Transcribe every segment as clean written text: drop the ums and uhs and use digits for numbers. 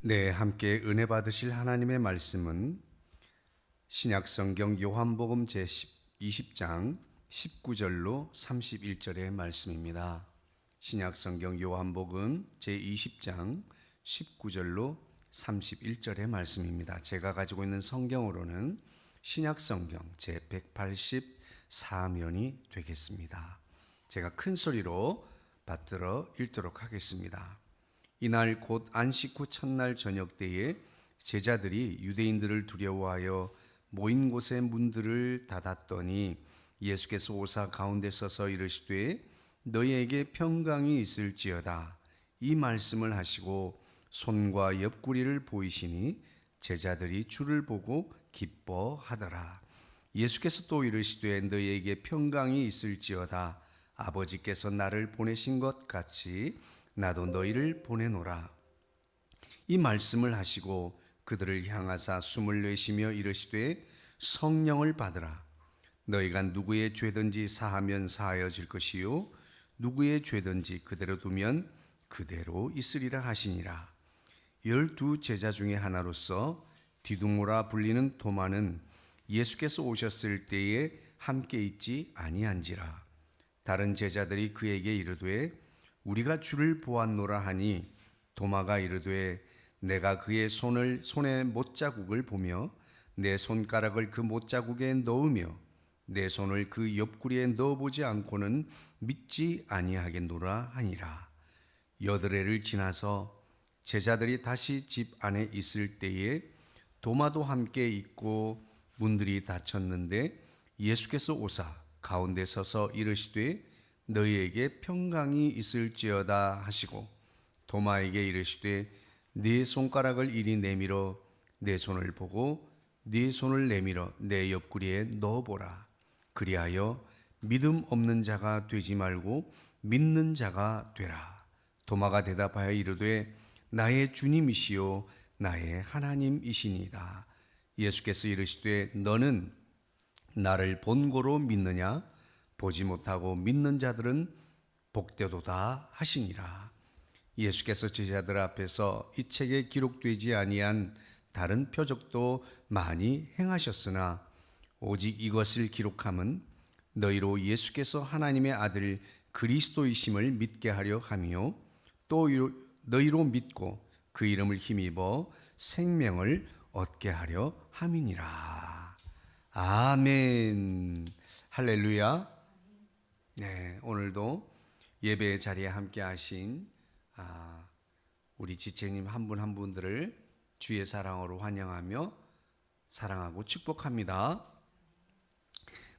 네, 함께 은혜 받으실 하나님의 말씀은 신약성경 요한복음 제20장 19절로 31절의 말씀입니다. 신약성경 요한복음 제20장 19절로 31절의 말씀입니다. 제가 가지고 있는 성경으로는 신약성경 제184면이 되겠습니다. 제가 큰 소리로 받들어 읽도록 하겠습니다. 이날 곧 안식 후 첫날 저녁 때에 제자들이 유대인들을 두려워하여 모인 곳의 문들을 닫았더니 예수께서 오사 가운데 서서 이르시되 너희에게 평강이 있을지어다. 이 말씀을 하시고 손과 옆구리를 보이시니 제자들이 주를 보고 기뻐하더라. 예수께서 또 이르시되 너희에게 평강이 있을지어다. 아버지께서 나를 보내신 것 같이 나도 너희를 보내노라. 이 말씀을 하시고 그들을 향하사 숨을 내쉬며 이르시되 성령을 받으라. 너희가 누구의 죄든지 사하면 사하여질 것이요 누구의 죄든지 그대로 두면 그대로 있으리라 하시니라. 12 제자 중에 하나로서 디두모라 불리는 도마는 예수께서 오셨을 때에 함께 있지 아니한지라. 다른 제자들이 그에게 이르되 우리가 주를 보았노라 하니 도마가 이르되 내가 그의 손에 못자국을 보며 내 손가락을 그 못자국에 넣으며 내 손을 그 옆구리에 넣어보지 않고는 믿지 아니하겠노라 하니라. 여드레를 지나서 제자들이 다시 집 안에 있을 때에 도마도 함께 있고 문들이 닫혔는데 예수께서 오사 가운데 서서 이르시되 너희에게 평강이 있을지어다 하시고 도마에게 이르시되 네 손가락을 이리 내밀어 내 손을 보고 네 손을 내밀어 내 옆구리에 넣어보라. 그리하여 믿음 없는 자가 되지 말고 믿는 자가 되라. 도마가 대답하여 이르되 나의 주님이시요 나의 하나님이시니이다. 예수께서 이르시되 너는 나를 본고로 믿느냐? 보지 못하고 믿는 자들은 복되도다 하시니라. 예수께서 제자들 앞에서 이 책에 기록되지 아니한 다른 표적도 많이 행하셨으나 오직 이것을 기록함은 너희로 예수께서 하나님의 아들 그리스도이심을 믿게 하려 함이요 또 너희로 믿고 그 이름을 힘입어 생명을 얻게 하려 함이니라. 아멘. 할렐루야. 네, 오늘도 예배의 자리에 함께 하신 우리 지체님 한 분 한 분들을 주의 사랑으로 환영하며 사랑하고 축복합니다.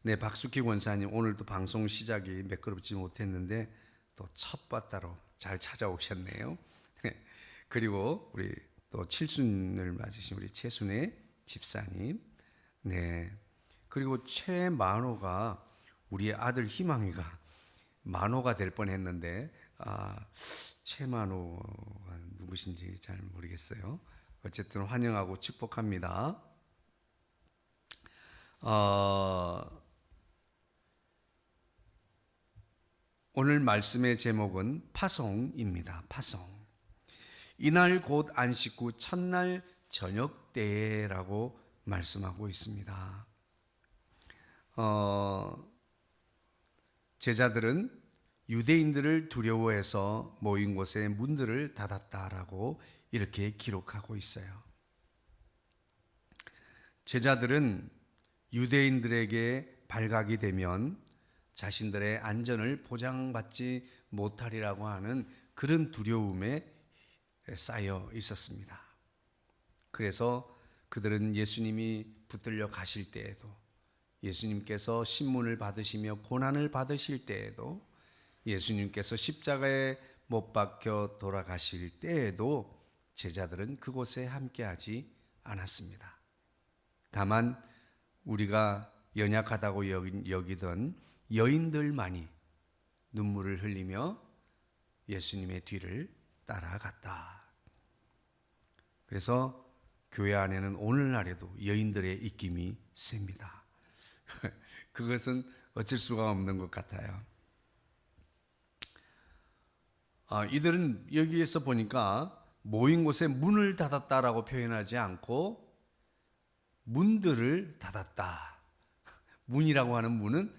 네, 박숙희 권사님 오늘도 방송 시작이 매끄럽지 못했는데 또 첫 바다로 잘 찾아오셨네요. 그리고 우리 또 칠순을 맞으신 우리 최순애 집사님, 네, 그리고 최만호가 우리의 아들 희망이가 만호가 될 뻔했는데 최만호가 누구신지 잘 모르겠어요. 어쨌든 환영하고 축복합니다. 오늘 말씀의 제목은 파송입니다. 파송. 이날 곧 안식 후 첫날 저녁 때라고 말씀하고 있습니다. 제자들은 유대인들을 두려워해서 모인 곳에 문들을 닫았다라고 이렇게 기록하고 있어요. 제자들은 유대인들에게 발각이 되면 자신들의 안전을 보장받지 못하리라고 하는 그런 두려움에 쌓여 있었습니다. 그래서 그들은 예수님이 붙들려 가실 때에도, 예수님께서 신문을 받으시며 고난을 받으실 때에도, 예수님께서 십자가에 못 박혀 돌아가실 때에도 제자들은 그곳에 함께하지 않았습니다. 다만 우리가 연약하다고 여기던 여인들만이 눈물을 흘리며 예수님의 뒤를 따라갔다. 그래서 교회 안에는 오늘날에도 여인들의 입김이 셉니다. 그것은 어쩔 수가 없는 것 같아요. 이들은 여기에서 보니까 모인 곳에 문을 닫았다라고 표현하지 않고 문들을 닫았다. 문이라고 하는 문은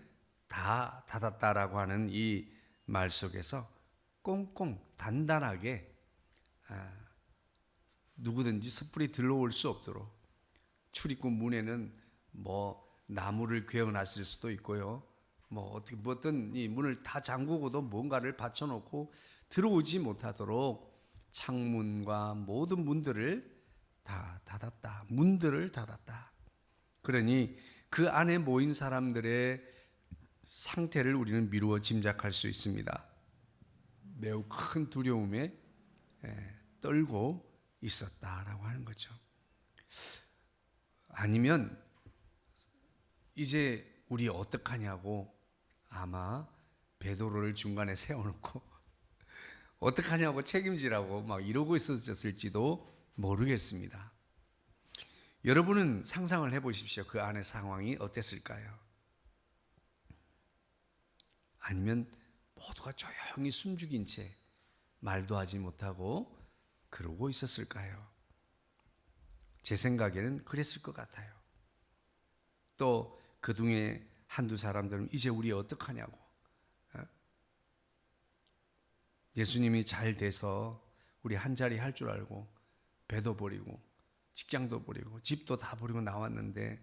다 닫았다라고 하는 이 말 속에서 꽁꽁 단단하게 누구든지 섣불리 들어올 수 없도록, 출입구 문에는 뭐 나무를 괴어놨을 수도 있고요. 뭐 어떻게 뭐든 이 문을 다 잠그고도 뭔가를 받쳐놓고 들어오지 못하도록 창문과 모든 문들을 다 닫았다. 문들을 닫았다. 그러니 그 안에 모인 사람들의 상태를 우리는 미루어 짐작할 수 있습니다. 매우 큰 두려움에 떨고 있었다라고 하는 거죠. 아니면 이제 우리 어떡하냐고 아마 베드로를 중간에 세워놓고 어떡하냐고 책임지라고 막 이러고 있었을지도 모르겠습니다. 여러분은 상상을 해보십시오. 그 안의 상황이 어땠을까요? 아니면 모두가 조용히 숨죽인 채 말도 하지 못하고 그러고 있었을까요? 제 생각에는 그랬을 것 같아요. 또 그중에 한두 사람들은 이제 우리 어떡하냐고, 예수님이 잘 돼서 우리 한 자리 할 줄 알고 배도 버리고 직장도 버리고 집도 다 버리고 나왔는데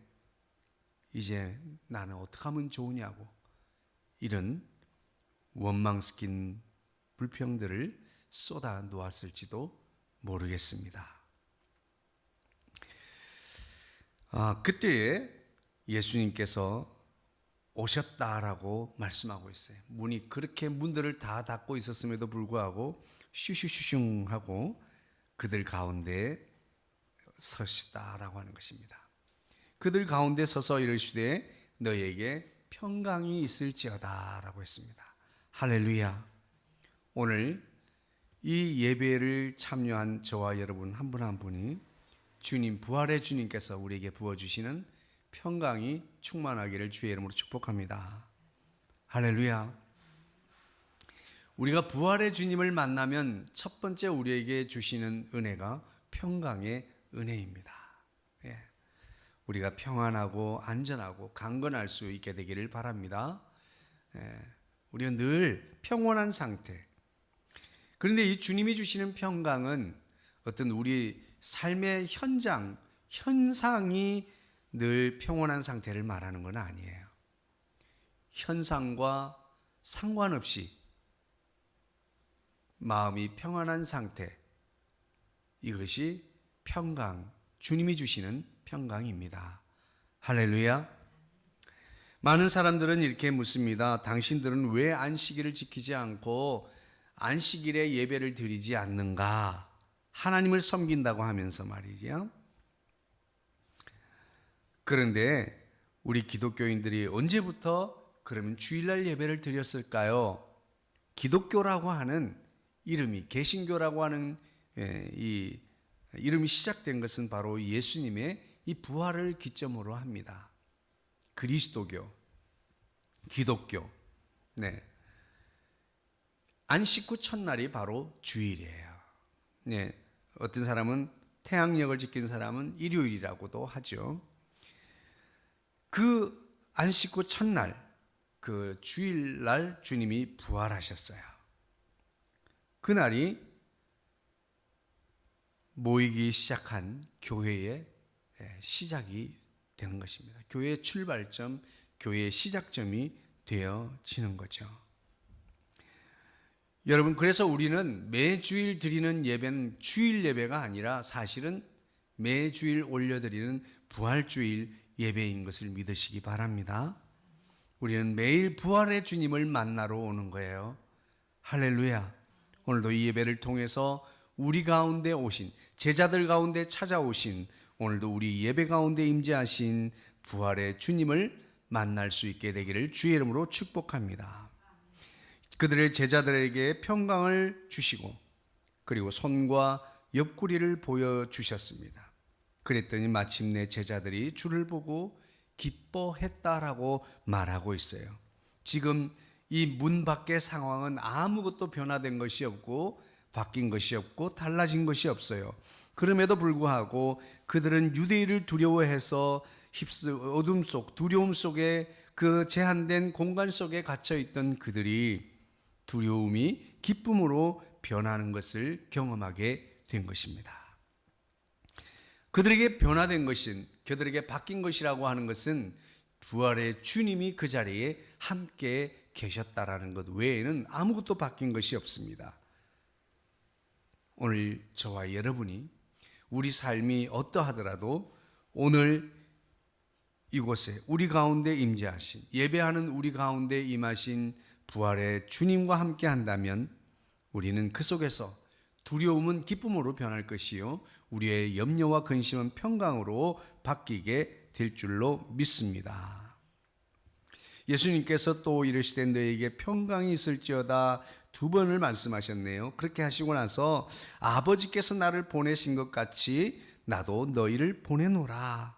이제 나는 어떻게 하면 좋으냐고, 이런 원망스킨 불평들을 쏟아 놓았을지도 모르겠습니다. 그때에 예수님께서 오셨다라고 말씀하고 있어요. 문이 그렇게 문들을 다 닫고 있었음에도 불구하고 슈슈슈슝 하고 그들 가운데 서시다라고 하는 것입니다. 그들 가운데 서서 이르시되 너희에게 평강이 있을지어다 라고 했습니다. 할렐루야. 오늘 이 예배를 참여한 저와 여러분 한 분 한 분이 주님, 부활의 주님께서 우리에게 부어주시는 평강이 충만하기를 주의 이름으로 축복합니다. 할렐루야. 우리가 부활의 주님을 만나면 첫 번째 우리에게 주시는 은혜가 평강의 은혜입니다. 예. 우리가 평안하고 안전하고 강건할 수 있게 되기를 바랍니다. 우리가 늘 평온한 상태. 그런데 이 주님이 주시는 평강은 어떤 우리 삶의 현상이 늘 평온한 상태를 말하는 건 아니에요. 현상과 상관없이 마음이 평안한 상태, 이것이 평강, 주님이 주시는 평강입니다. 할렐루야. 많은 사람들은 이렇게 묻습니다. 당신들은 왜 안식일을 지키지 않고 안식일에 예배를 드리지 않는가? 하나님을 섬긴다고 하면서 말이죠. 그런데 우리 기독교인들이 언제부터 그러면 주일날 예배를 드렸을까요? 기독교라고 하는 이름이, 개신교라고 하는 이 이름이 시작된 것은 바로 예수님의 이 부활을 기점으로 합니다. 그리스도교, 기독교. 네. 안식 후 첫날이 바로 주일이에요. 네. 어떤 사람은 태양력을 지키는 사람은 일요일이라고도 하죠. 그 안식 후 첫날, 그 주일날 주님이 부활하셨어요. 그날이 모이기 시작한 교회의 시작이 되는 것입니다. 교회의 출발점, 교회의 시작점이 되어지는 거죠. 여러분, 그래서 우리는 매주일 드리는 예배는 주일 예배가 아니라 사실은 매주일 올려드리는 부활주일 예배인 것을 믿으시기 바랍니다. 우리는 매일 부활의 주님을 만나러 오는 거예요. 할렐루야. 오늘도 이 예배를 통해서 우리 가운데 오신, 제자들 가운데 찾아오신, 오늘도 우리 예배 가운데 임재하신 부활의 주님을 만날 수 있게 되기를 주의 이름으로 축복합니다. 그들의 제자들에게 평강을 주시고 그리고 손과 옆구리를 보여주셨습니다. 그랬더니 마침내 제자들이 주를 보고 기뻐했다라고 말하고 있어요. 지금 이 문 밖의 상황은 아무것도 변화된 것이 없고 바뀐 것이 없고 달라진 것이 없어요. 그럼에도 불구하고 그들은 유대인을 두려워해서 어둠 속, 두려움 속에 그 제한된 공간 속에 갇혀 있던 그들이 두려움이 기쁨으로 변하는 것을 경험하게 된 것입니다. 그들에게 변화된 것은, 그들에게 바뀐 것이라고 하는 것은 부활의 주님이 그 자리에 함께 계셨다라는 것 외에는 아무것도 바뀐 것이 없습니다. 오늘 저와 여러분이 우리 삶이 어떠하더라도 오늘 이곳에 우리 가운데 임재하신, 예배하는 우리 가운데 임하신 부활의 주님과 함께 한다면 우리는 그 속에서 두려움은 기쁨으로 변할 것이요, 우리의 염려와 근심은 평강으로 바뀌게 될 줄로 믿습니다. 예수님께서 또 이르시되 너에게 평강이 있을지어다 두 번을 말씀하셨네요. 그렇게 하시고 나서 아버지께서 나를 보내신 것 같이 나도 너희를 보내노라.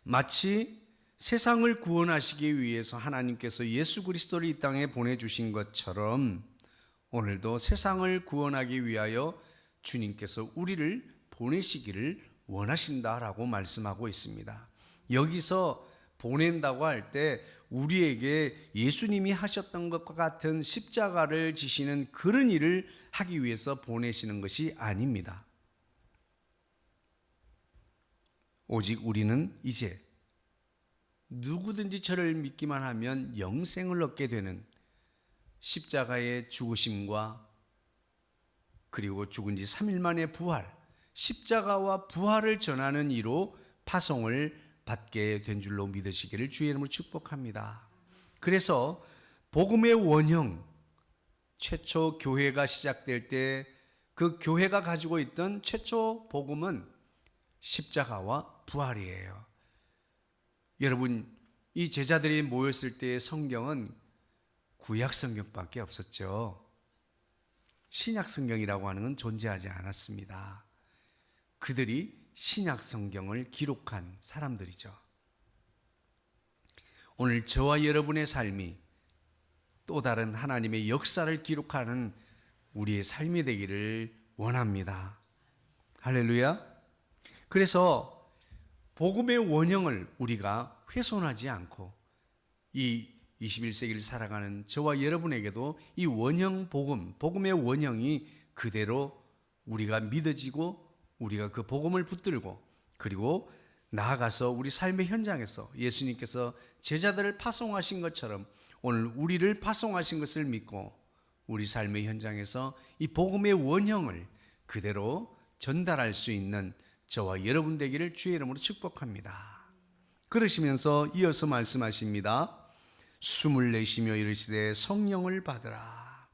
마치 세상을 구원하시기 위해서 하나님께서 예수 그리스도를 이 땅에 보내주신 것처럼 오늘도 세상을 구원하기 위하여 주님께서 우리를 보내시기를 원하신다라고 말씀하고 있습니다. 여기서 보낸다고 할 때 우리에게 예수님이 하셨던 것과 같은 십자가를 지시는 그런 일을 하기 위해서 보내시는 것이 아닙니다. 오직 우리는 이제 누구든지 저를 믿기만 하면 영생을 얻게 되는 십자가의 죽으심과 그리고 죽은 지 3일 만에 부활, 십자가와 부활을 전하는 이로 파송을 받게 된 줄로 믿으시기를 주의 이름으로 축복합니다. 그래서 복음의 원형, 최초 교회가 시작될 때 그 교회가 가지고 있던 최초 복음은 십자가와 부활이에요. 여러분, 이 제자들이 모였을 때의 성경은 구약 성경밖에 없었죠. 신약 성경이라고 하는 건 존재하지 않았습니다. 그들이 신약 성경을 기록한 사람들이죠. 오늘 저와 여러분의 삶이 또 다른 하나님의 역사를 기록하는 우리의 삶이 되기를 원합니다. 할렐루야. 그래서 복음의 원형을 우리가 훼손하지 않고 이 21세기를 살아가는 저와 여러분에게도 이 원형 복음, 복음의 원형이 그대로 우리가 믿어지고 우리가 그 복음을 붙들고 그리고 나아가서 우리 삶의 현장에서 예수님께서 제자들을 파송하신 것처럼 오늘 우리를 파송하신 것을 믿고 우리 삶의 현장에서 이 복음의 원형을 그대로 전달할 수 있는 저와 여러분 되기를 주의 이름으로 축복합니다. 그러시면서 이어서 말씀하십니다. 숨을 내쉬며 이르시되 성령을 받으라.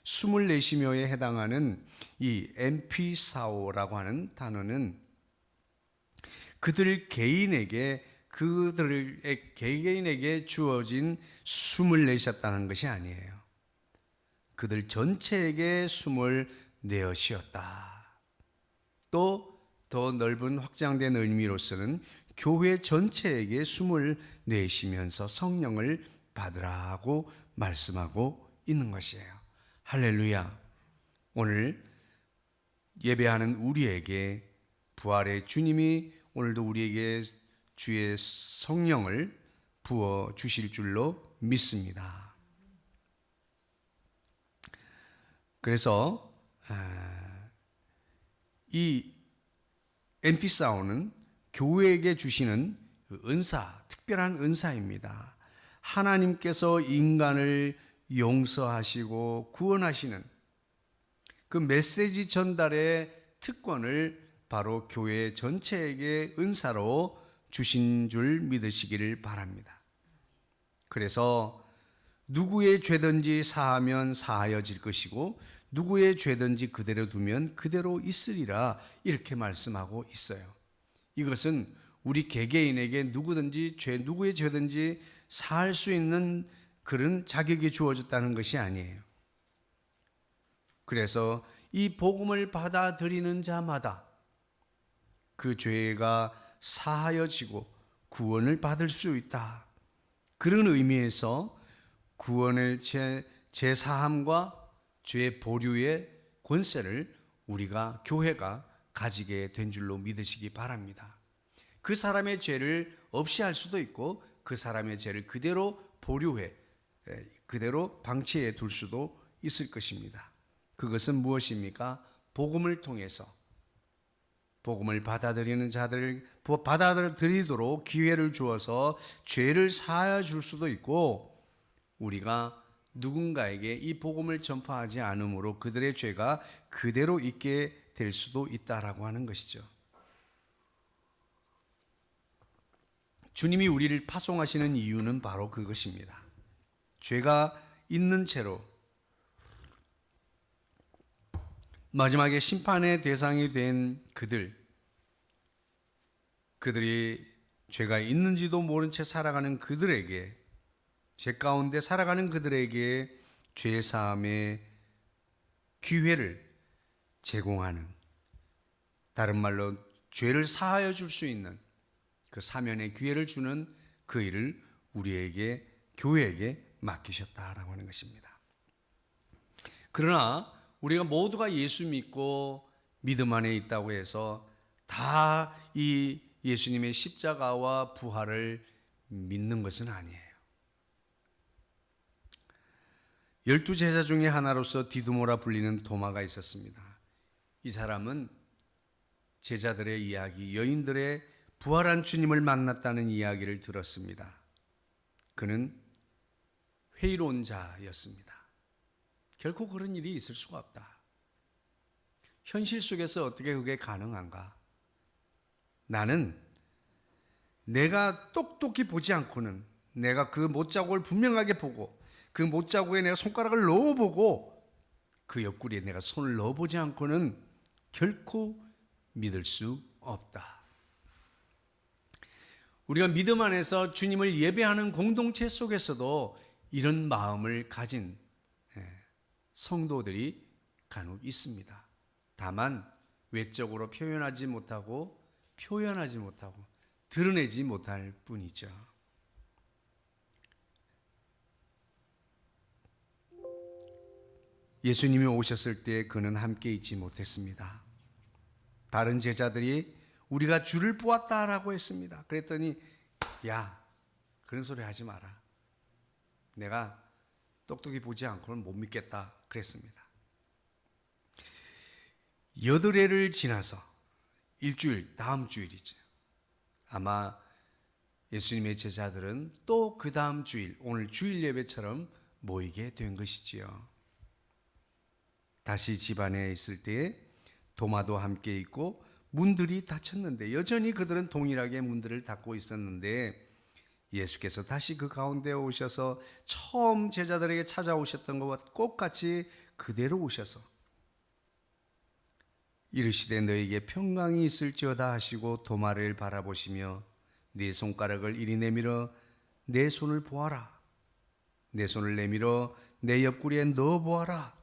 숨을 내쉬며에 해당하는 이 엠피사오라고 하는 단어는 그들 개인에게 주어진 숨을 내셨다는 것이 아니에요. 그들 전체에게 숨을 내어 쉬었다. 또 더 넓은 확장된 의미로서는 교회 전체에게 숨을 내쉬면서 성령을 받으라고 말씀하고 있는 것이에요. 할렐루야. 오늘 예배하는 우리에게 부활의 주님이 오늘도 우리에게 주의 성령을 부어 주실 줄로 믿습니다. 그래서 이 엠피사오는 교회에게 주시는 은사, 특별한 은사입니다. 하나님께서 인간을 용서하시고 구원하시는 그 메시지 전달의 특권을 바로 교회 전체에게 은사로 주신 줄 믿으시기를 바랍니다. 그래서 누구의 죄든지 사하면 사하여질 것이고 누구의 죄든지 그대로 두면 그대로 있으리라 이렇게 말씀하고 있어요. 이것은 우리 개개인에게 누구의 죄든지 사할 수 있는 그런 자격이 주어졌다는 것이 아니에요. 그래서 이 복음을 받아들이는 자마다 그 죄가 사하여지고 구원을 받을 수 있다. 그런 의미에서 구원의 제사함과 죄 보류의 권세를 우리가 교회가 가지게 된 줄로 믿으시기 바랍니다. 그 사람의 죄를 없이 할 수도 있고 그 사람의 죄를 그대로 보류해 그대로 방치해 둘 수도 있을 것입니다. 그것은 무엇입니까? 복음을 통해서 복음을 받아들이는 자들을 받아들이도록 기회를 주어서 죄를 사하여 줄 수도 있고, 우리가 누군가에게 이 복음을 전파하지 않으므로 그들의 죄가 그대로 있게 될 수도 있다라고 하는 것이죠. 주님이 우리를 파송하시는 이유는 바로 그것입니다. 죄가 있는 채로 마지막에 심판의 대상이 된 그들이 죄가 있는지도 모른 채 살아가는 그들에게, 죄 가운데 살아가는 그들에게 죄 사함의 기회를 제공하는, 다른 말로 죄를 사하여 줄 수 있는 그 사면의 기회를 주는 그 일을 우리에게, 교회에게 맡기셨다라고 하는 것입니다. 그러나 우리가 모두가 예수 믿고 믿음 안에 있다고 해서 다 이 예수님의 십자가와 부활을 믿는 것은 아니에요. 12제자 중에 하나로서 디두모라 불리는 도마가 있었습니다. 이 사람은 제자들의 이야기, 여인들의 부활한 주님을 만났다는 이야기를 들었습니다. 그는 회의로운 자였습니다. 결코 그런 일이 있을 수가 없다. 현실 속에서 어떻게 그게 가능한가? 나는 내가 똑똑히 보지 않고는, 내가 그 못자국을 분명하게 보고 그 못자국에 내가 손가락을 넣어보고 그 옆구리에 내가 손을 넣어보지 않고는 결코 믿을 수 없다. 우리가 믿음 안에서 주님을 예배하는 공동체 속에서도 이런 마음을 가진 성도들이 간혹 있습니다. 다만 외적으로 표현하지 못하고 드러내지 못할 뿐이죠. 예수님이 오셨을 때 그는 함께 있지 못했습니다. 다른 제자들이 우리가 주를 보았다라고 했습니다. 그랬더니 야, 그런 소리 하지 마라. 내가 똑똑히 보지 않고는 못 믿겠다 그랬습니다. 8회를 지나서 일주일, 다음 주일이죠. 아마 예수님의 제자들은 또 그 다음 주일, 오늘 주일 예배처럼 모이게 된 것이지요. 다시 집안에 있을 때에 도마도 함께 있고 문들이 닫혔는데, 여전히 그들은 동일하게 문들을 닫고 있었는데, 예수께서 다시 그 가운데 오셔서 처음 제자들에게 찾아오셨던 것과 똑같이 그대로 오셔서 이르시되 너에게 평강이 있을지어다 하시고 도마를 바라보시며 네 손가락을 이리 내밀어 내 손을 보아라. 내 손을 내밀어 내 옆구리에 넣어 보아라.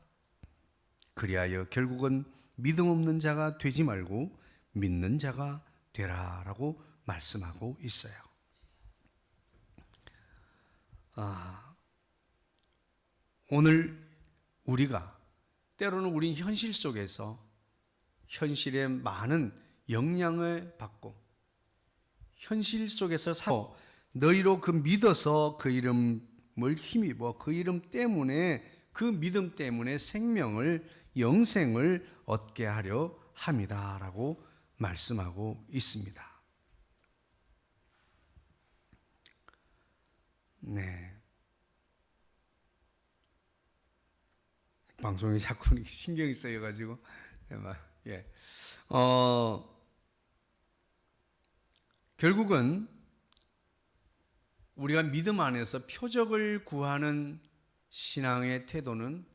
그리하여 결국은 믿음 없는 자가 되지 말고 믿는 자가 되라라고 말씀하고 있어요. 오늘 우리가 때로는 우린 현실 속에서 현실의 많은 영향을 받고 현실 속에서 너희로 그 믿어서 그 이름을 힘입어 그 이름 때문에, 그 믿음 때문에 생명을, 영생을 얻게 하려 함이다라고 말씀하고 있습니다. 네. 방송이 자꾸 신경이 쓰여가지고, 결국은 우리가 믿음 안에서 표적을 구하는 신앙의 태도는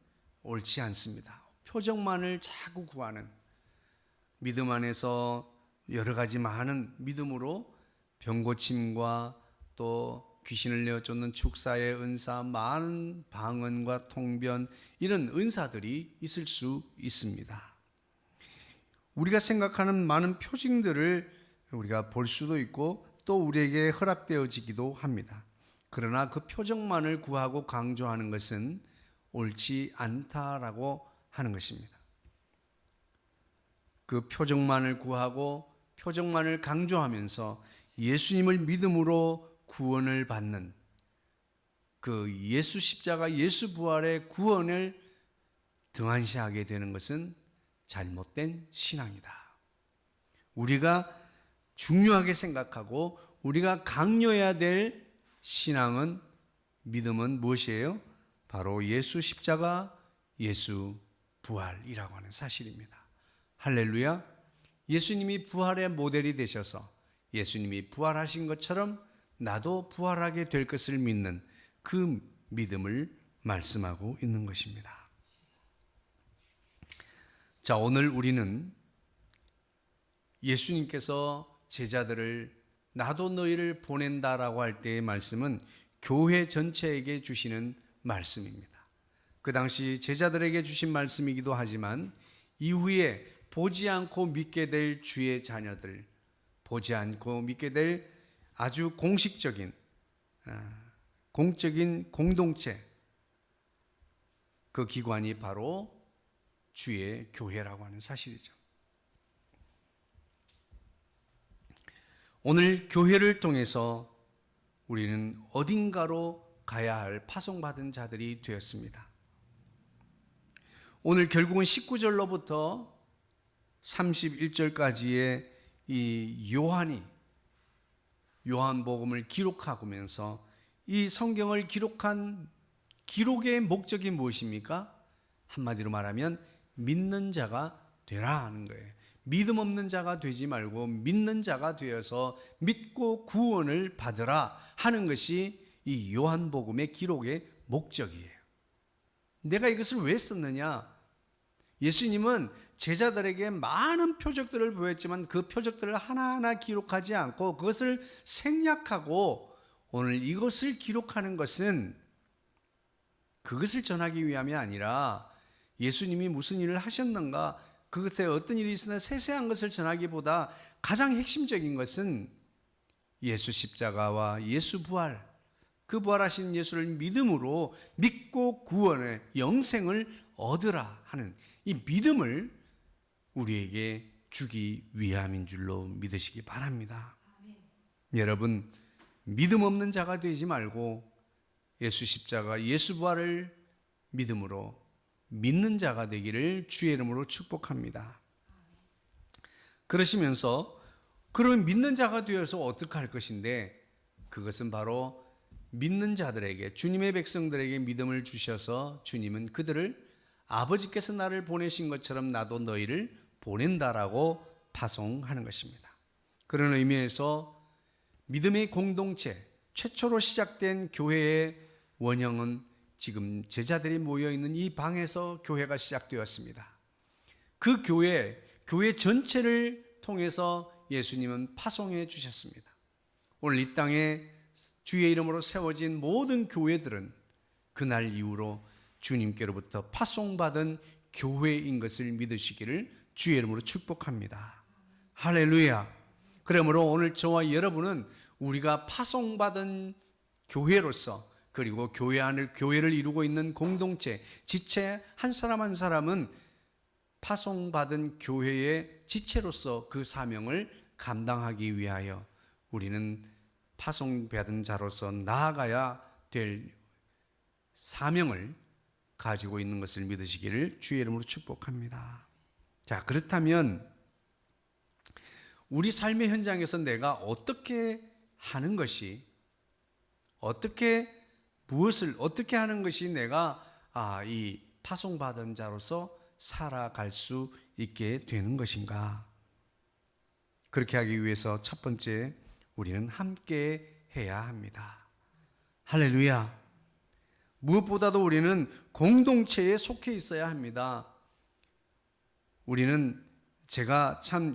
옳지 않습니다. 표적만을 자꾸 구하는, 믿음 안에서 여러 가지 많은 믿음으로 병고침과 또 귀신을 내어쫓는 축사의 은사, 많은 방언과 통변, 이런 은사들이 있을 수 있습니다. 우리가 생각하는 많은 표징들을 우리가 볼 수도 있고 또 우리에게 허락되어지기도 합니다. 그러나 그 표적만을 구하고 강조하는 것은 옳지 않다라고 하는 것입니다. 그 표적만을 구하고 표적만을 강조하면서 예수님을 믿음으로 구원을 받는 그 예수 십자가, 예수 부활의 구원을 등한시하게 되는 것은 잘못된 신앙이다. 우리가 중요하게 생각하고 우리가 강요해야 될 신앙은, 믿음은 무엇이에요? 바로 예수 십자가, 예수 부활이라고 하는 사실입니다. 할렐루야. 예수님이 부활의 모델이 되셔서 예수님이 부활하신 것처럼 나도 부활하게 될 것을 믿는 그 믿음을 말씀하고 있는 것입니다. 자, 오늘 우리는 예수님께서 제자들을 나도 너희를 보낸다라고 할 때의 말씀은 교회 전체에게 주시는 말씀입니다. 그 당시 제자들에게 주신 말씀이기도 하지만 이후에 보지 않고 믿게 될 주의 자녀들, 보지 않고 믿게 될 아주 공식적인 공적인 공동체, 그 기관이 바로 주의 교회라고 하는 사실이죠. 오늘 교회를 통해서 우리는 어딘가로 가야 할 파송받은 자들이 되었습니다. 오늘 결국은 19절로부터 31절까지의 이 요한이 요한복음을 기록하면서 이 성경을 기록한 기록의 목적이 무엇입니까? 한마디로 말하면 믿는 자가 되라 하는 거예요. 믿음 없는 자가 되지 말고 믿는 자가 되어서 믿고 구원을 받으라 하는 것이 이 요한복음의 기록의 목적이에요. 내가 이것을 왜 썼느냐? 예수님은 제자들에게 많은 표적들을 보였지만 그 표적들을 하나하나 기록하지 않고 그것을 생략하고 오늘 이것을 기록하는 것은 그것을 전하기 위함이 아니라 예수님이 무슨 일을 하셨는가, 그것에 어떤 일이 있으나 세세한 것을 전하기보다 가장 핵심적인 것은 예수 십자가와 예수 부활, 그 부활하신 예수를 믿음으로 믿고 구원의 영생을 얻으라 하는 이 믿음을 우리에게 주기 위함인 줄로 믿으시기 바랍니다. 여러분, 믿음 없는 자가 되지 말고 예수 십자가, 예수 부활을 믿음으로 믿는 자가 되기를 주의 이름으로 축복합니다. 그러시면서 그러면 믿는 자가 되어서 어떻게 할 것인데, 그것은 바로 믿는 자들에게, 주님의 백성들에게 믿음을 주셔서 주님은 그들을 아버지께서 나를 보내신 것처럼 나도 너희를 보낸다라고 파송하는 것입니다. 그런 의미에서 믿음의 공동체, 최초로 시작된 교회의 원형은 지금 제자들이 모여있는 이 방에서 교회가 시작되었습니다. 그 교회 전체를 통해서 예수님은 파송해 주셨습니다. 오늘 이 땅에 주의 이름으로 세워진 모든 교회들은 그날 이후로 주님께로부터 파송받은 교회인 것을 믿으시기를 주의 이름으로 축복합니다. 할렐루야. 그러므로 오늘 저와 여러분은 우리가 파송받은 교회로서, 그리고 교회 안을 교회를 이루고 있는 공동체, 지체 한 사람 한 사람은 파송받은 교회의 지체로서 그 사명을 감당하기 위하여 우리는 파송받은 자로서 나아가야 될 사명을 가지고 있는 것을 믿으시기를 주의 이름으로 축복합니다. 자, 그렇다면 우리 삶의 현장에서 내가 어떻게 하는 것이, 무엇을 어떻게 하는 것이 내가 이 파송받은 자로서 살아갈 수 있게 되는 것인가? 그렇게 하기 위해서 첫 번째, 우리는 함께 해야 합니다. 할렐루야. 무엇보다도 우리는 공동체에 속해 있어야 합니다. 우리는 제가 참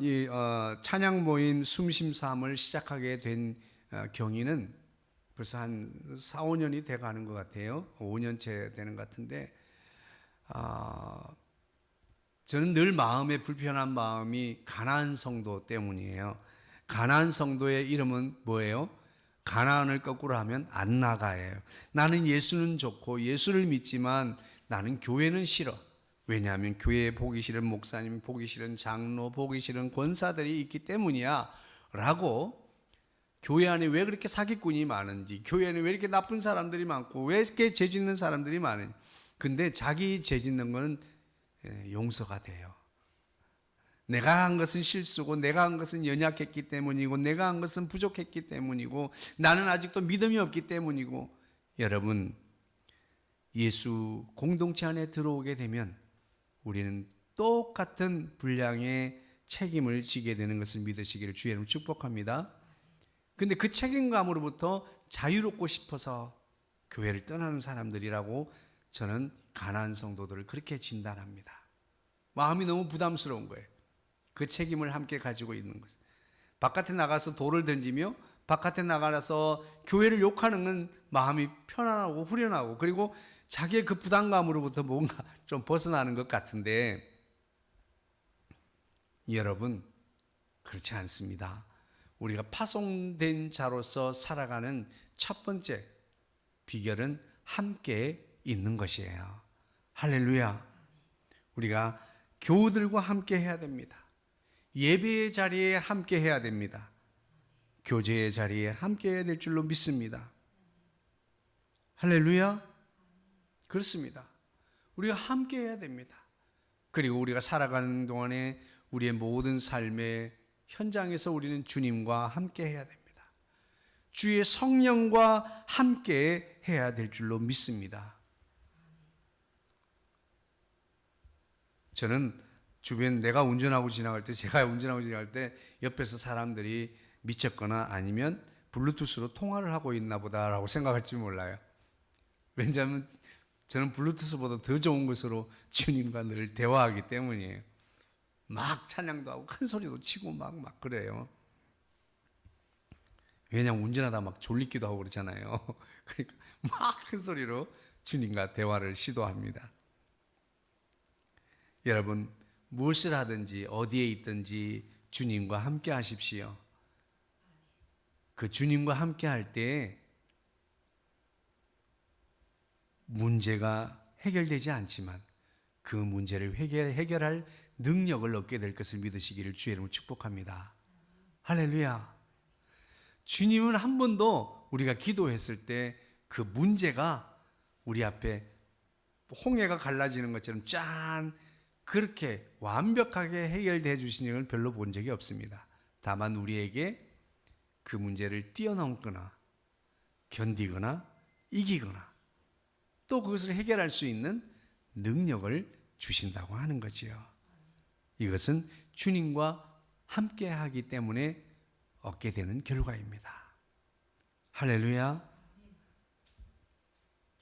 찬양 모임 숨심삼을 시작하게 된 경위는 벌써 한 4, 5년이 돼가는 것 같아요. 5년째 되는 것 같은데, 저는 늘 마음에 불편한 마음이 가나안 성도 때문이에요. 가나안 성도의 이름은 뭐예요? 가나안을 거꾸로 하면 안 나가예요. 나는 예수는 좋고 예수를 믿지만 나는 교회는 싫어. 왜냐하면 교회에 보기 싫은 목사님, 보기 싫은 장로, 보기 싫은 권사들이 있기 때문이야 라고, 교회 안에 왜 그렇게 사기꾼이 많은지, 교회 안에 왜 이렇게 나쁜 사람들이 많고, 왜 이렇게 죄 짓는 사람들이 많은지. 근데 자기 죄 짓는 건 용서가 돼요. 내가 한 것은 실수고, 내가 한 것은 연약했기 때문이고, 내가 한 것은 부족했기 때문이고, 나는 아직도 믿음이 없기 때문이고. 여러분, 예수 공동체 안에 들어오게 되면 우리는 똑같은 분량의 책임을 지게 되는 것을 믿으시기를 주의 이름으로 축복합니다. 근데 그 책임감으로부터 자유롭고 싶어서 교회를 떠나는 사람들이라고 저는 가난한 성도들을 그렇게 진단합니다. 마음이 너무 부담스러운 거예요. 그 책임을 함께 가지고 있는 것을. 바깥에 나가서 돌을 던지며 바깥에 나가서 교회를 욕하는 건 마음이 편안하고 후련하고, 그리고 자기의 그 부담감으로부터 뭔가 좀 벗어나는 것 같은데, 여러분, 그렇지 않습니다. 우리가 파송된 자로서 살아가는 첫 번째 비결은 함께 있는 것이에요. 할렐루야. 우리가 교우들과 함께 해야 됩니다. 예배의 자리에 함께 해야 됩니다. 교제의 자리에 함께 해야 될 줄로 믿습니다. 할렐루야. 그렇습니다. 우리가 함께 해야 됩니다. 그리고 우리가 살아가는 동안에 우리의 모든 삶의 현장에서 우리는 주님과 함께 해야 됩니다. 주의 성령과 함께 해야 될 줄로 믿습니다. 저는 주변 내가 운전하고 지나갈 때, 제가 운전하고 지나갈 때 옆에서 사람들이 미쳤거나 아니면 블루투스로 통화를 하고 있나 보다라고 생각할지 몰라요. 왜냐하면 저는 블루투스보다 더 좋은 것으로 주님과 늘 대화하기 때문이에요. 막 찬양도 하고 큰 소리도 치고 막 그래요. 왜냐하면 운전하다 막 졸리기도 하고 그러잖아요. 그러니까 막 큰 소리로 주님과 대화를 시도합니다. 여러분, 무엇을 하든지 어디에 있든지 주님과 함께 하십시오. 그 주님과 함께 할 때 문제가 해결되지 않지만 그 문제를 해결할 능력을 얻게 될 것을 믿으시기를 주의 이름으로 축복합니다. 할렐루야. 주님은 한 번도 우리가 기도했을 때 그 문제가 우리 앞에 홍해가 갈라지는 것처럼 짠 그렇게 완벽하게 해결되어 주신 적을 별로 본 적이 없습니다. 다만 우리에게 그 문제를 뛰어넘거나 견디거나 이기거나 또 그것을 해결할 수 있는 능력을 주신다고 하는 거지요. 이것은 주님과 함께 하기 때문에 얻게 되는 결과입니다. 할렐루야.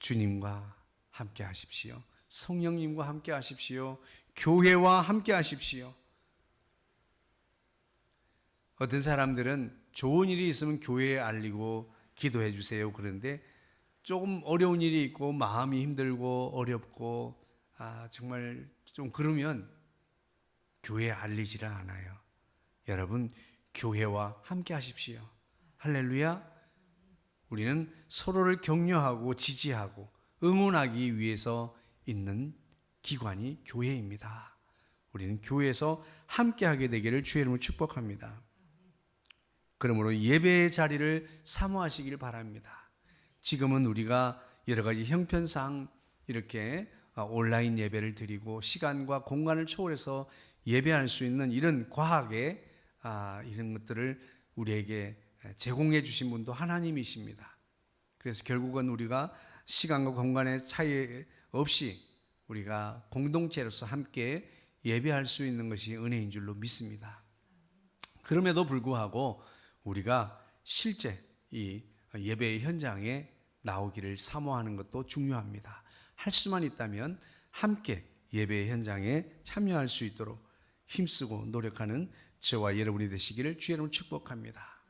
주님과 함께 하십시오. 성령님과 함께 하십시오. 교회와 함께 하십시오. 어떤 사람들은 좋은 일이 있으면 교회에 알리고 기도해 주세요 그런데 조금 어려운 일이 있고 마음이 힘들고 어렵고 정말 좀 그러면 교회에 알리지를 않아요. 여러분, 교회와 함께 하십시오. 할렐루야. 우리는 서로를 격려하고 지지하고 응원하기 위해서 있는 기관이 교회입니다. 우리는 교회에서 함께하게 되기를 주의 이름으로 축복합니다. 그러므로 예배의 자리를 사모하시길 바랍니다. 지금은 우리가 여러 가지 형편상 이렇게 온라인 예배를 드리고 시간과 공간을 초월해서 예배할 수 있는 이런 과학의 이런 것들을 우리에게 제공해 주신 분도 하나님이십니다. 그래서 결국은 우리가 시간과 공간의 차이 없이 우리가 공동체로서 함께 예배할 수 있는 것이 은혜인 줄로 믿습니다. 그럼에도 불구하고 우리가 실제 이 예배의 현장에 나오기를 사모하는 것도 중요합니다. 할 수만 있다면 함께 예배의 현장에 참여할 수 있도록 힘쓰고 노력하는 저와 여러분이 되시기를 주의 이름으로 축복합니다.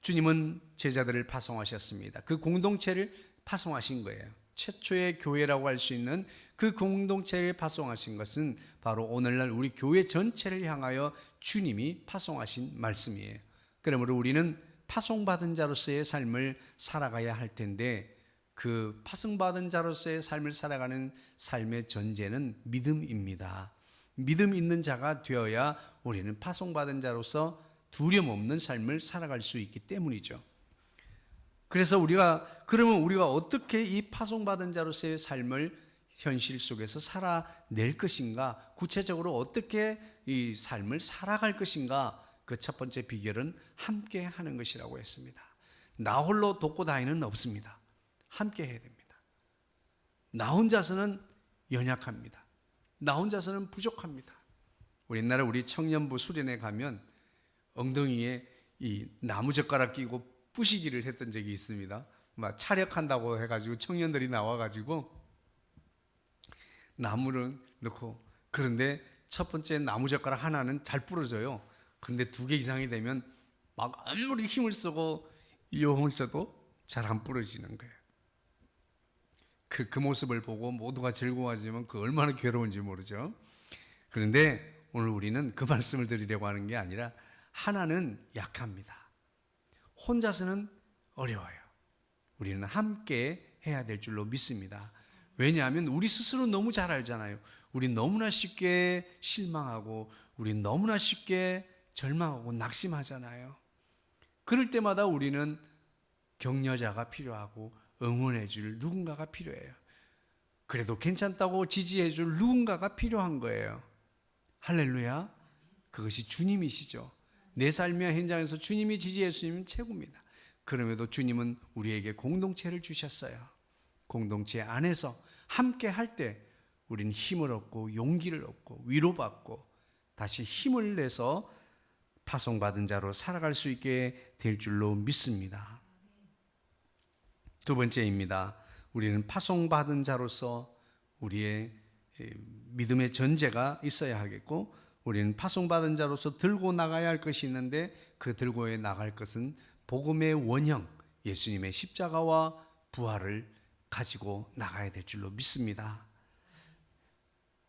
주님은 제자들을 파송하셨습니다. 그 공동체를 파송하신 거예요. 최초의 교회라고 할 수 있는 그 공동체를 파송하신 것은 바로 오늘날 우리 교회 전체를 향하여 주님이 파송하신 말씀이에요. 그러므로 우리는 파송받은 자로서의 삶을 살아가야 할 텐데 그 파송받은 자로서의 삶을 살아가는 삶의 전제는 믿음입니다. 믿음 있는 자가 되어야 우리는 파송받은 자로서 두려움 없는 삶을 살아갈 수 있기 때문이죠. 그래서 그러면 우리가 어떻게 이 파송받은 자로서의 삶을 현실 속에서 살아낼 것인가, 구체적으로 어떻게 이 삶을 살아갈 것인가, 그 첫 번째 비결은 함께 하는 것이라고 했습니다. 나 홀로 돕고 다니는 없습니다. 함께 해야 됩니다. 나 혼자서는 연약합니다. 나 혼자서는 부족합니다. 옛날에 우리 청년부 수련회 가면 엉덩이에 이 나무젓가락 끼고 부시기를 했던 적이 있습니다. 막 차력한다고 해가지고 청년들이 나와가지고 나무를 넣고, 그런데 첫 번째 나무젓가락 하나는 잘 부러져요. 그런데 2개 이상이 되면 막 아무리 힘을 쓰고 용을 써도 잘 안 부러지는 거예요. 그 모습을 보고 모두가 즐거워하지만 그 얼마나 괴로운지 모르죠. 그런데 오늘 우리는 그 말씀을 드리려고 하는 게 아니라, 하나는 약합니다. 혼자서는 어려워요. 우리는 함께 해야 될 줄로 믿습니다. 왜냐하면 우리 스스로 너무 잘 알잖아요. 우리 너무나 쉽게 실망하고, 우리 너무나 쉽게 절망하고 낙심하잖아요. 그럴 때마다 우리는 격려자가 필요하고 응원해 줄 누군가가 필요해요. 그래도 괜찮다고 지지해 줄 누군가가 필요한 거예요. 할렐루야. 그것이 주님이시죠. 내 삶의 현장에서 주님이 지지해 주시면 최고입니다. 그럼에도 주님은 우리에게 공동체를 주셨어요. 공동체 안에서 함께 할 때 우리는 힘을 얻고 용기를 얻고 위로받고 다시 힘을 내서 파송받은 자로 살아갈 수 있게 될 줄로 믿습니다. 두 번째입니다. 우리는 파송받은 자로서 우리의 믿음의 전제가 있어야 하겠고, 우리는 파송받은 자로서 들고 나가야 할 것이 있는데, 그 들고 나갈 것은 복음의 원형, 예수님의 십자가와 부활을 가지고 나가야 될 줄로 믿습니다.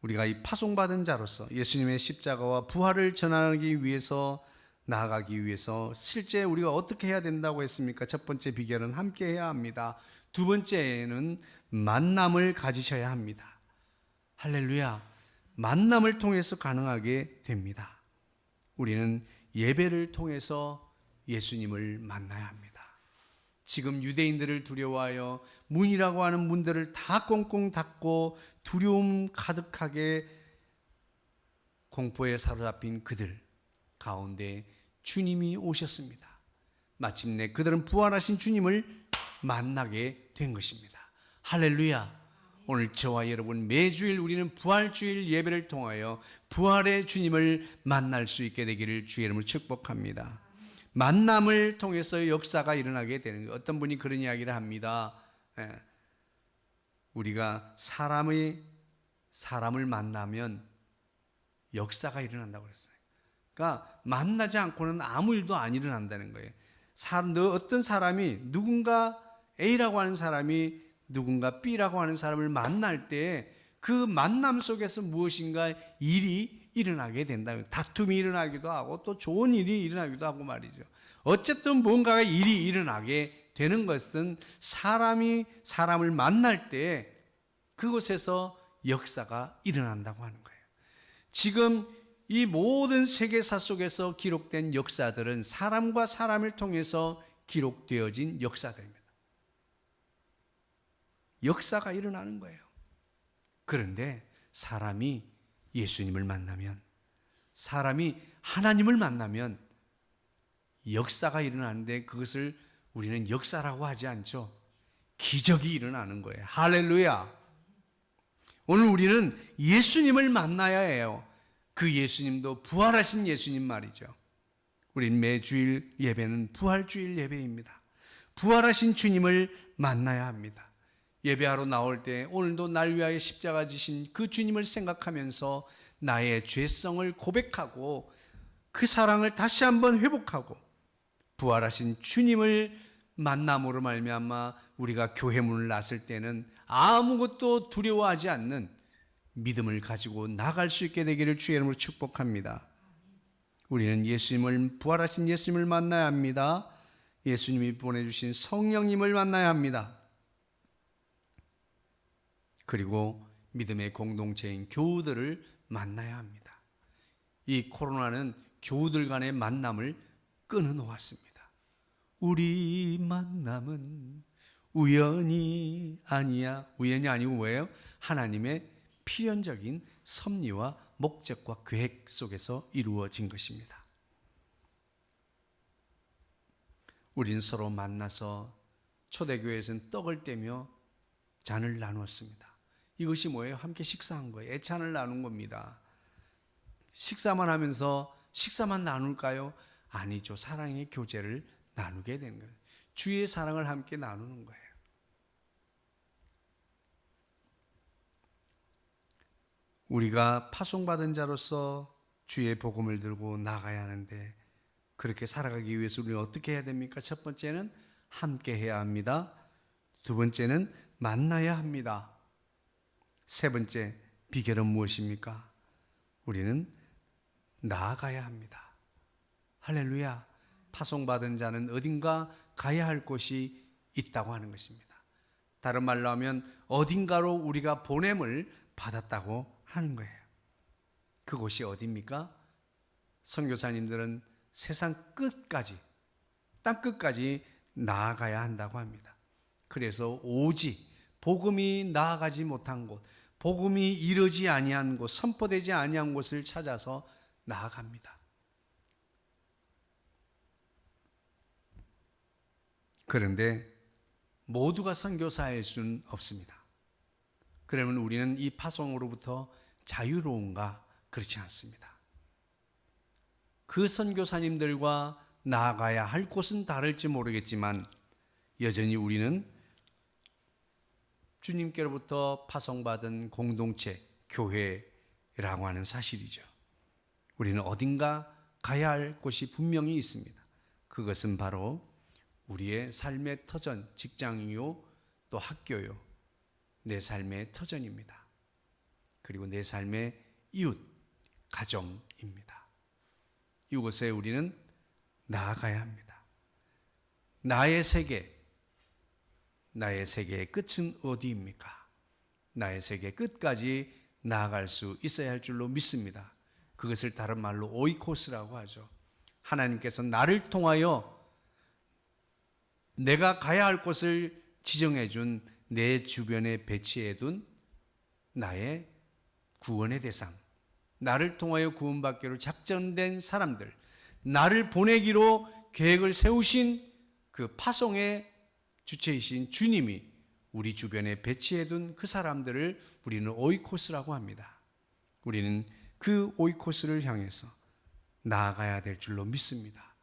우리가 이 파송받은 자로서 예수님의 십자가와 부활을 전하기 위해서, 나아가기 위해서 실제 우리가 어떻게 해야 된다고 했습니까? 첫 번째 비결은 함께 해야 합니다. 두 번째는 만남을 가지셔야 합니다. 할렐루야. 만남을 통해서 가능하게 됩니다. 우리는 예배를 통해서 예수님을 만나야 합니다. 지금 유대인들을 두려워하여 문이라고 하는 문들을 다 꽁꽁 닫고 두려움 가득하게 공포에 사로잡힌 그들 가운데 주님이 오셨습니다. 마침내 그들은 부활하신 주님을 만나게 된 것입니다. 할렐루야. 오늘 저와 여러분 매주일 우리는 부활주일 예배를 통하여 부활의 주님을 만날 수 있게 되기를 주의 이름으로 축복합니다. 만남을 통해서 역사가 일어나게 되는 거예요. 어떤 분이 그런 이야기를 합니다. 우리가 사람을 만나면 역사가 일어난다고 그랬어요. 그러니까 만나지 않고는 아무 일도 안 일어난다는 거예요. 어떤 사람이 누군가 A라고 하는 사람이 누군가 B라고 하는 사람을 만날 때 그 만남 속에서 무엇인가 일이 일어나게 된다. 다툼이 일어나기도 하고 또 좋은 일이 일어나기도 하고 말이죠. 어쨌든 뭔가가 일이 일어나게 되는 것은 사람이 사람을 만날 때 그곳에서 역사가 일어난다고 하는 거예요. 지금 이 모든 세계사 속에서 기록된 역사들은 사람과 사람을 통해서 기록되어진 역사들입니다. 역사가 일어나는 거예요. 그런데 사람이 예수님을 만나면, 사람이 하나님을 만나면 역사가 일어나는데 그것을 우리는 역사라고 하지 않죠. 기적이 일어나는 거예요. 할렐루야. 오늘 우리는 예수님을 만나야 해요. 그 예수님도 부활하신 예수님 말이죠. 우린 매주일 예배는 부활주일 예배입니다. 부활하신 주님을 만나야 합니다. 예배하러 나올 때 오늘도 날 위하여 십자가 지신 그 주님을 생각하면서 나의 죄성을 고백하고 그 사랑을 다시 한번 회복하고 부활하신 주님을 만남으로 말미암아 우리가 교회 문을 났을 때는 아무것도 두려워하지 않는 믿음을 가지고 나갈 수 있게 되기를 주의 이름으로 축복합니다. 우리는 부활하신 예수님을 만나야 합니다. 예수님이 보내주신 성령님을 만나야 합니다. 그리고 믿음의 공동체인 교우들을 만나야 합니다. 이 코로나는 교우들 간의 만남을 끊어놓았습니다. 우리 만남은 우연이 아니야. 우연이 아니고 뭐예요? 하나님의 필연적인 섭리와 목적과 계획 속에서 이루어진 것입니다. 우린 서로 만나서 초대교회에서는 떡을 떼며 잔을 나누었습니다. 이것이 뭐예요? 함께 식사한 거예요. 애찬을 나눈 겁니다. 식사만 하면서 식사만 나눌까요? 아니죠. 사랑의 교제를 나누게 되는 거예요. 주의 사랑을 함께 나누는 거예요. 우리가 파송받은 자로서 주의 복음을 들고 나가야 하는데 그렇게 살아가기 위해서 우리는 어떻게 해야 됩니까? 첫 번째는 함께 해야 합니다. 두 번째는 만나야 합니다. 세 번째 비결은 무엇입니까? 우리는 나아가야 합니다. 할렐루야. 파송받은 자는 어딘가 가야 할 곳이 있다고 하는 것입니다. 다른 말로 하면 어딘가로 우리가 보냄을 받았다고 하는 거예요. 그곳이 어디입니까? 선교사님들은 세상 끝까지, 땅 끝까지 나아가야 한다고 합니다. 그래서 오직 복음이 나아가지 못한 곳, 복음이 이루어지지 아니한 곳, 선포되지 아니한 곳을 찾아서 나아갑니다. 그런데 모두가 선교사일 수는 없습니다. 그러면 우리는 이 파송으로부터 자유로운가? 그렇지 않습니다. 그 선교사님들과 나아가야 할 곳은 다를지 모르겠지만 여전히 우리는 주님께로부터 파송받은 공동체, 교회라고 하는 사실이죠. 우리는 어딘가 가야 할 곳이 분명히 있습니다. 그것은 바로 우리의 삶의 터전, 직장이요, 또 학교요, 내 삶의 터전입니다. 그리고 내 삶의 이웃, 가정입니다. 이곳에 우리는 나아가야 합니다. 나의 세계의 끝은 어디입니까? 나의 세계 끝까지 나아갈 수 있어야 할 줄로 믿습니다. 그것을 다른 말로 오이코스라고 하죠. 하나님께서 나를 통하여 내가 가야 할 곳을 지정해 준 내 주변에 배치해 둔 나의 구원의 대상, 나를 통하여 구원받기로 작정된 사람들, 나를 보내기로 계획을 세우신 그 파송의 주체이신 주님이 우리 주변에 배치해 둔 그 사람들을 우리는 오이코스라고 합니다. 우리는 그 오이코스를 향해서 나아가야 될 줄로 믿습니다.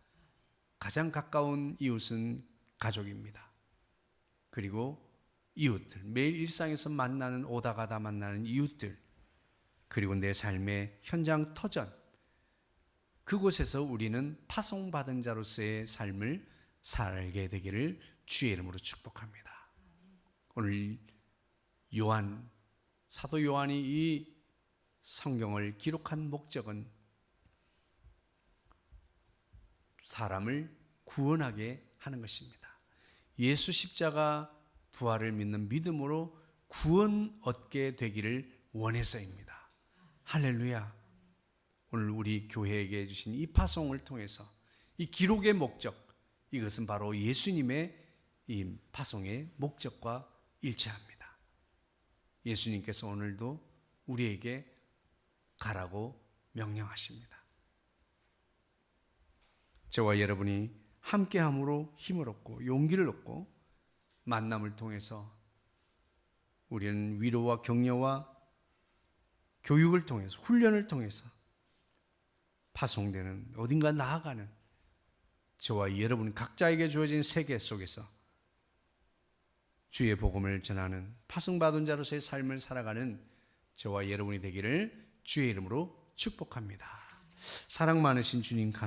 가장 가까운 이웃은 가족입니다. 그리고 이웃들, 매일 일상에서 만나는, 오다 가다 만나는 이웃들, 그리고 내 삶의 현장 터전, 그곳에서 우리는 파송받은 자로서의 삶을 살게 되기를 주의 이름으로 축복합니다. 오늘 사도 요한이 이 성경을 기록한 목적은 사람을 구원하게 하는 것입니다. 예수 십자가 부활을 믿는 믿음으로 구원 얻게 되기를 원해서입니다. 할렐루야. 오늘 우리 교회에게 주신 이 파송을 통해서 이 기록의 목적, 이것은 바로 예수님의 이 파송의 목적과 일치합니다. 예수님께서 오늘도 우리에게 가라고 명령하십니다. 저와 여러분이 함께함으로 힘을 얻고 용기를 얻고 만남을 통해서 우리는 위로와 격려와 교육을 통해서, 훈련을 통해서 파송되는, 어딘가 나아가는 저와 여러분 각자에게 주어진 세계 속에서 주의 복음을 전하는 파송받은 자로서의 삶을 살아가는 저와 여러분이 되기를 주의 이름으로 축복합니다. 사랑 많으신 주님 감사합니다.